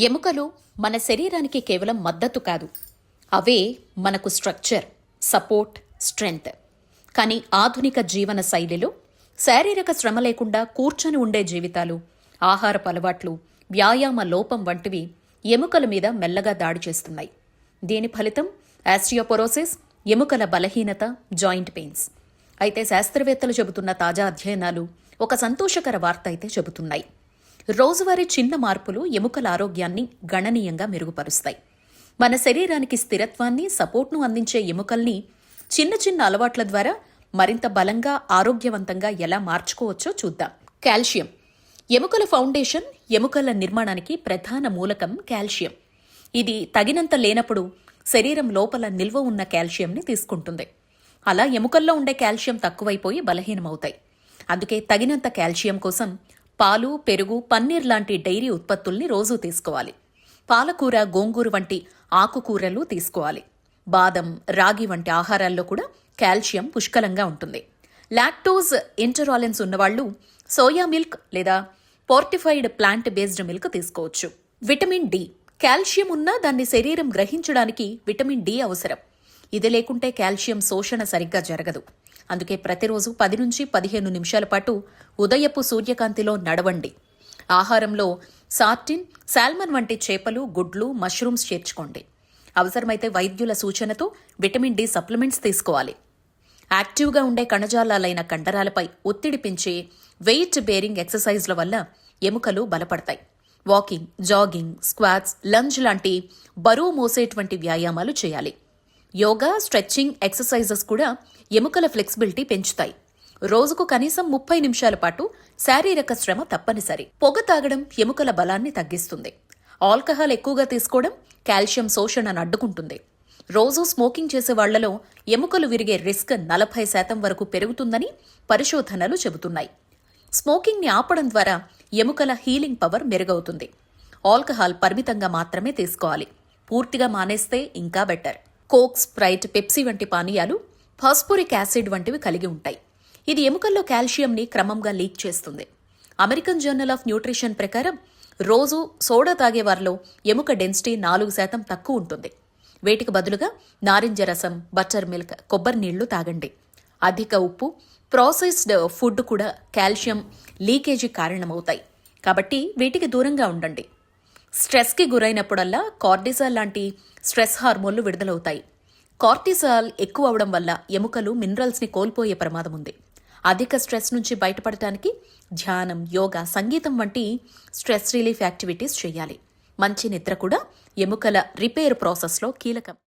ఎముకలు మన శరీరానికి కేవలం మద్దతు కాదు, అవే మనకు స్ట్రక్చర్, సపోర్ట్, స్ట్రెంగ్త్. కానీ ఆధునిక జీవన శైలిలో శారీరక శ్రమ లేకుండా కూర్చొని ఉండే జీవితాలు, ఆహారపు అలవాట్లు, వ్యాయామ లోపం వంటివి ఎముకల మీద మెల్లగా దాడి చేస్తున్నాయి. దీని ఫలితం ఆస్టియోపోరోసిస్, ఎముకల బలహీనత, జాయింట్ పెయిన్స్. అయితే శాస్త్రవేత్తలు చెబుతున్న తాజా అధ్యయనాలు ఒక సంతోషకర వార్త అయితే చెబుతున్నాయి. రోజువారీ చిన్న మార్పులు ఎముకల ఆరోగ్యాన్ని గణనీయంగా మెరుగుపరుస్తాయి. మన శరీరానికి స్థిరత్వాన్ని, సపోర్ట్ను అందించే ఎముకల్ని చిన్న చిన్న అలవాట్ల ద్వారా మరింత బలంగా, ఆరోగ్యవంతంగా ఎలా మార్చుకోవచ్చో చూద్దాం. కాల్షియం. ఎముకల ఫౌండేషన్, ఎముకల నిర్మాణానికి ప్రధాన మూలకం కాల్షియం. ఇది తగినంత లేనప్పుడు శరీరం లోపల నిల్వ ఉన్న కాల్షియంని తీసుకుంటుంది. అలా ఎముకల్లో ఉండే కాల్షియం తక్కువైపోయి బలహీనమవుతాయి. అందుకే తగినంత కాల్షియం కోసం పాలు, పెరుగు, పన్నీర్ లాంటి డైరీ ఉత్పత్తుల్ని రోజూ తీసుకోవాలి. పాలకూర, గోంగూర వంటి ఆకుకూరలు తీసుకోవాలి. బాదం, రాగి వంటి ఆహారాల్లో కూడా కాల్షియం పుష్కలంగా ఉంటుంది. లాక్టోజ్ ఇంటరాలెన్స్ ఉన్నవాళ్లు సోయా మిల్క్ లేదా పోర్టిఫైడ్ ప్లాంట్ బేస్డ్ మిల్క్ తీసుకోవచ్చు. Vitamin D. కాల్షియం ఉన్నా దాన్ని శరీరం గ్రహించడానికి విటమిన్ డి అవసరం. ఇది లేకుంటే కాల్షియం శోషణ సరిగ్గా జరగదు. అందుకే ప్రతిరోజు 10 నుంచి 15 నిమిషాల పాటు ఉదయపు సూర్యకాంతిలో నడవండి. ఆహారంలో సార్టిన్, సాల్మన్ వంటి చేపలు, గుడ్లు, మష్రూమ్స్ చేర్చుకోండి. అవసరమైతే వైద్యుల సూచనతో విటమిన్ డి సప్లిమెంట్స్ తీసుకోవాలి. యాక్టివ్గా ఉండే కణజాలాలైన కండరాలపై ఒత్తిడి పెంచే వెయిట్ బేరింగ్ ఎక్సర్సైజ్ల వల్ల ఎముకలు బలపడతాయి. వాకింగ్, జాగింగ్, స్క్వాట్స్, లంజ్ లాంటి బరువు మోసేటువంటి వ్యాయామాలు చేయాలి. యోగా, స్ట్రెచ్చింగ్ ఎక్సర్సైజెస్ కూడా ఎముకల ఫ్లెక్సిబిలిటీ పెంచుతాయి. రోజుకు కనీసం 30 నిమిషాల పాటు శారీరక శ్రమ తప్పనిసరి. పొగ తాగడం ఎముకల బలాన్ని తగ్గిస్తుంది. ఆల్కహాల్ ఎక్కువగా తీసుకోవడం కాల్షియం శోషణను అడ్డుకుంటుంది. రోజూ స్మోకింగ్ చేసే వాళ్లలో ఎముకలు విరిగే రిస్క్ 40% వరకు పెరుగుతుందని పరిశోధనలు చెబుతున్నాయి. స్మోకింగ్ని ఆపడం ద్వారా ఎముకల హీలింగ్ పవర్ మెరుగవుతుంది. ఆల్కహాల్ పరిమితంగా మాత్రమే తీసుకోవాలి. పూర్తిగా మానేస్తే ఇంకా బెటర్. కోక్, స్ప్రైట్, పెప్సీ వంటి పానీయాలు ఫాస్ఫోరిక్ యాసిడ్ వంటివి కలిగి ఉంటాయి. ఇది ఎముకల్లో కాల్షియంని క్రమంగా లీక్ చేస్తుంది. అమెరికన్ జర్నల్ ఆఫ్ న్యూట్రిషన్ ప్రకారం రోజు సోడా తాగేవారిలో ఎముక డెన్సిటీ 4% తక్కువ ఉంటుంది. వీటికి బదులుగా నారింజ రసం, బటర్ మిల్క్, కొబ్బరి నీళ్లు తాగండి. అధిక ఉప్పు, ప్రాసెస్డ్ ఫుడ్ కూడా కాల్షియం లీకేజీ కారణమవుతాయి. కాబట్టి వీటికి దూరంగా ఉండండి. స్ట్రెస్కి గురైనప్పుడల్లా కార్టిసాల్ లాంటి స్ట్రెస్ హార్మోన్లు విడుదలవుతాయి. కార్టిసాల్ ఎక్కువ అవడం వల్ల ఎముకలు మినరల్స్ని కోల్పోయే ప్రమాదం ఉంది. అధిక స్ట్రెస్ నుంచి బయటపడటానికి ధ్యానం, యోగా, సంగీతం వంటి స్ట్రెస్ రిలీఫ్ యాక్టివిటీస్ చేయాలి. మంచి నిద్ర కూడా ఎముకల రిపేర్ ప్రాసెస్లో కీలకం.